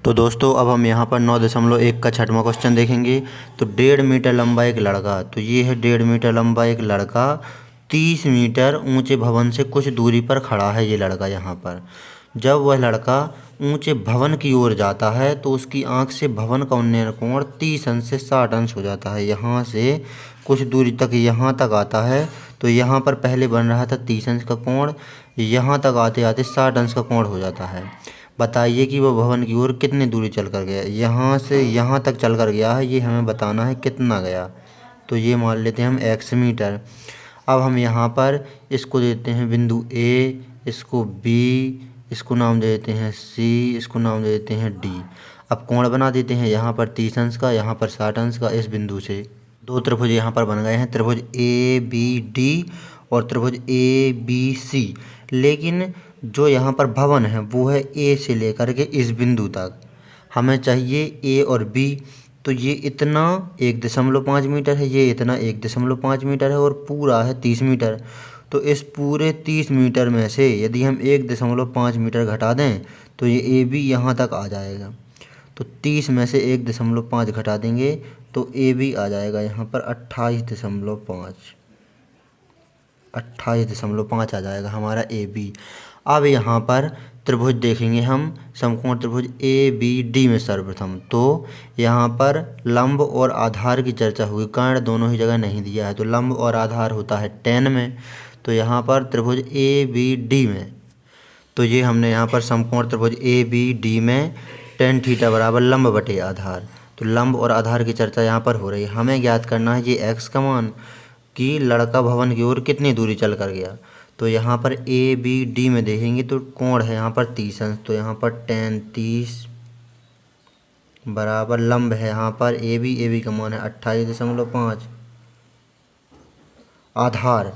तो दोस्तों अब हम यहाँ पर 9.1 का छठवां क्वेश्चन देखेंगे। तो 1.5 मीटर लंबा एक लड़का, तो ये है 1.5 मीटर लंबा एक लड़का 30 मीटर ऊंचे भवन से कुछ दूरी पर खड़ा है। ये लड़का यहाँ पर, जब वह लड़का ऊंचे भवन की ओर जाता है तो उसकी आंख से भवन का उन्नयन कोण 30 अंश से 60 अंश हो जाता है। यहाँ से कुछ दूरी तक यहाँ तक आता है, तो यहाँ पर पहले बन रहा था 30 अंश का कोण, यहाँ तक आते आते 60 अंश का कोण हो जाता है। बताइए कि वह भवन की ओर कितनी दूरी चल कर गया। यहाँ से यहाँ तक चल कर गया है, ये हमें बताना है कितना गया। तो ये मान लेते हैं हम x मीटर। अब हम यहाँ पर इसको देते हैं बिंदु A, इसको B, इसको नाम दे देते हैं C, इसको नाम दे देते हैं D। अब कोण बना देते हैं यहाँ पर 30 अंश का, यहाँ पर 60 अंश का। इस बिंदु से दो त्रिभुज यहाँ पर बन गए हैं, त्रिभुज ABD और त्रिभुज ABC। लेकिन जो यहाँ पर भवन है वो है A से लेकर के इस बिंदु तक। हमें चाहिए A और B। तो ये इतना 1.5 मीटर है, ये इतना 1.5 मीटर है और पूरा है 30 मीटर। तो इस पूरे 30 मीटर में से यदि हम 1.5 मीटर घटा दें तो ये AB यहाँ तक आ जाएगा। तो 30 में से 1.5 घटा देंगे तो AB आ जाएगा यहाँ पर 28.5 आ जाएगा हमारा AB। अब यहाँ पर त्रिभुज देखेंगे हम, समकोण त्रिभुज ABD में सर्वप्रथम। तो यहाँ पर लंब और आधार की चर्चा हुई, कर्ण दोनों ही जगह नहीं दिया है। तो लंब और आधार होता है tan में, तो यहाँ पर त्रिभुज ABD में, तो ये हमने यहाँ पर समकोण त्रिभुज ABD में tan थीटा बराबर लंब बटे आधार। तो लंब और आधार की चर्चा यहाँ पर हो रही है। हमें ज्ञात करना है ये x का मान कि लड़का भवन की ओर कितनी दूरी चल कर गया। तो यहाँ पर ABD में देखेंगे तो कोण है यहाँ पर 30 अंश, तो यहाँ पर tan 30 बराबर लंब है यहाँ पर AB का मान है 28.5। आधार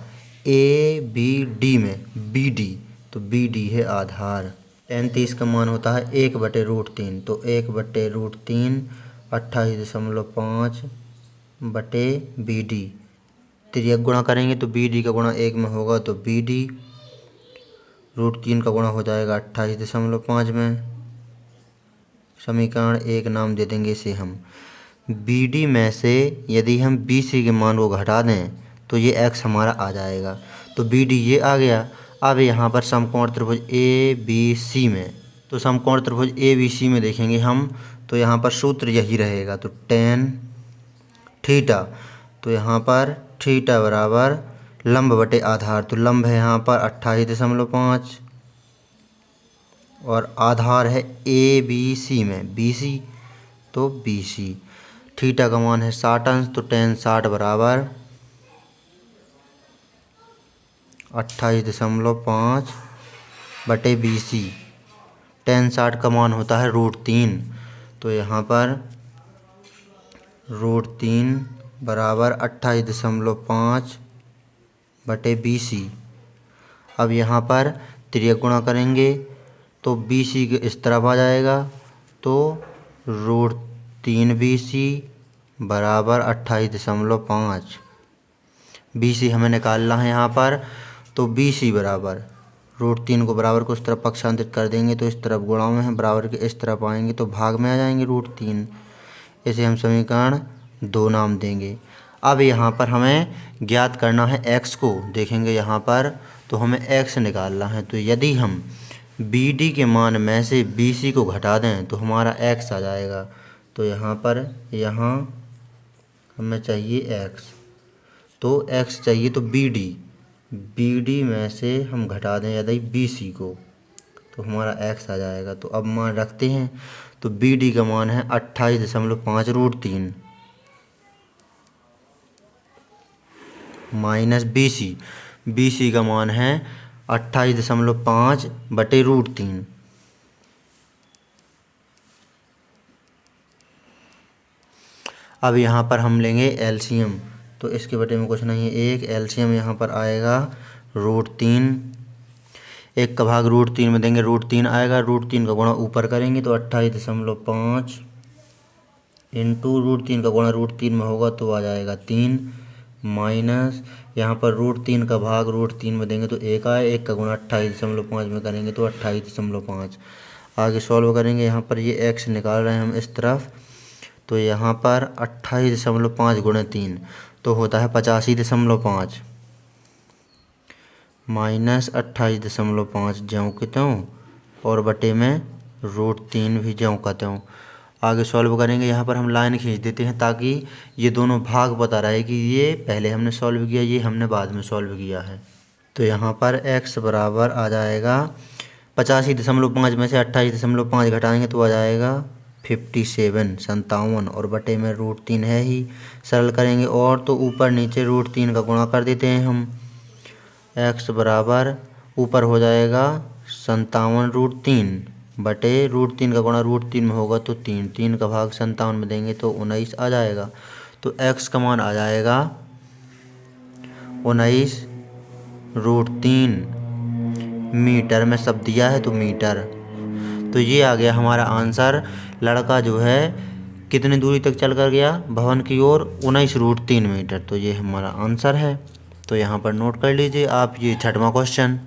ABD में BD, तो BD है आधार। tan 30 का मान होता है 1/√3, तो 1/√3 28.5 बटे BD। तिर्यक गुणा करेंगे तो BD का गुणा 1 में होगा तो BD, √3 का गुणा हो जाएगा 28.5 में। समीकरण 1 नाम दे देंगे इसे हम। BD में से यदि हम BC के मान को घटा दें तो ये x हमारा आ जाएगा। तो BD ये आ गया। अब यहाँ पर समकोण त्रिभुज ABC में, तो समकोण त्रिभुज ABC में देखेंगे हम, तो यहाँ पर सूत्र यही रहेगा। तो tan थीटा, तो यहाँ पर थीटा बराबर लंब बटे आधार। तो लंब है यहाँ पर 28.5 और आधार है ABC में BC, तो BC। थीटा का मान है 60 अंश, तो tan 60 बराबर 28.5 बटे BC। tan 60 का मान होता है √3, तो यहाँ पर √3 बराबर 28.5 बटे BC। अब यहाँ पर तिर्यक गुणा करेंगे तो BC के इस तरफ आ जाएगा, तो √3 BC बराबर 28.5। BC हमें निकालना है यहाँ पर, तो BC बराबर √3 को बराबर को उस तरफ पक्षांतरित कर देंगे तो इस तरफ गुणा में है, बराबर के इस तरफ आएंगे तो भाग में आ जाएंगे √3। इसे हम समीकरण 2 नाम देंगे। अब यहाँ पर हमें ज्ञात करना है x को। देखेंगे यहाँ पर तो हमें x निकालना है। तो यदि हम BD के मान में से BC को घटा दें तो हमारा x आ जाएगा। तो यहाँ पर हमें चाहिए x, तो x चाहिए तो BD में से हम घटा दें यदि BC को तो हमारा x आ जाएगा। तो अब मान रखते हैं, तो BD का मान है 28.5 √3 माइनस BC का मान है 28.5 बटे √3। अब यहाँ पर हम लेंगे LCM, तो इसके बटे में कुछ नहीं है, एक LCM यहाँ पर आएगा √3। एक का भाग √3 में देंगे, √3 आएगा, √3 का गुणा ऊपर करेंगे तो 28.5 इंटू √3 का गुणा √3 में होगा तो आ जाएगा 3, माइनस यहाँ पर √3 का भाग √3 में देंगे तो 1 आए, 1 का गुणा 28.5 में करेंगे तो 28.5। आगे सॉल्व करेंगे। यहाँ पर ये x निकाल रहे हैं हम इस तरफ, तो यहाँ पर 28.5 गुणे 3 तो होता है 85.5 माइनस 28.5 ज्यों के त्यों और बटे में √3 भी ज्यों का त्यों। आगे सॉल्व करेंगे। यहाँ पर हम लाइन खींच देते हैं ताकि ये दोनों भाग पता रहे कि ये पहले हमने सॉल्व किया, ये हमने बाद में सॉल्व किया है। तो यहाँ पर x बराबर आ जाएगा 85.5 में से 28.5 घटाएंगे तो आ जाएगा 57 और बटे में √3 है ही। सरल करेंगे और तो ऊपर नीचे √3 का गुणा कर देते हैं हम। x बराबर ऊपर हो जाएगा 57√3 बटे √3 का गुणा √3 में होगा तो 3 का भाग 57 में देंगे तो 19 आ जाएगा। तो x का मान आ जाएगा 19√3 मीटर में सब दिया है तो मीटर। तो ये आ गया हमारा आंसर। लड़का जो है कितनी दूरी तक चल कर गया भवन की ओर, 19√3 मीटर। तो ये हमारा आंसर है। तो यहाँ पर नोट कर लीजिए आप ये 6वां क्वेश्चन।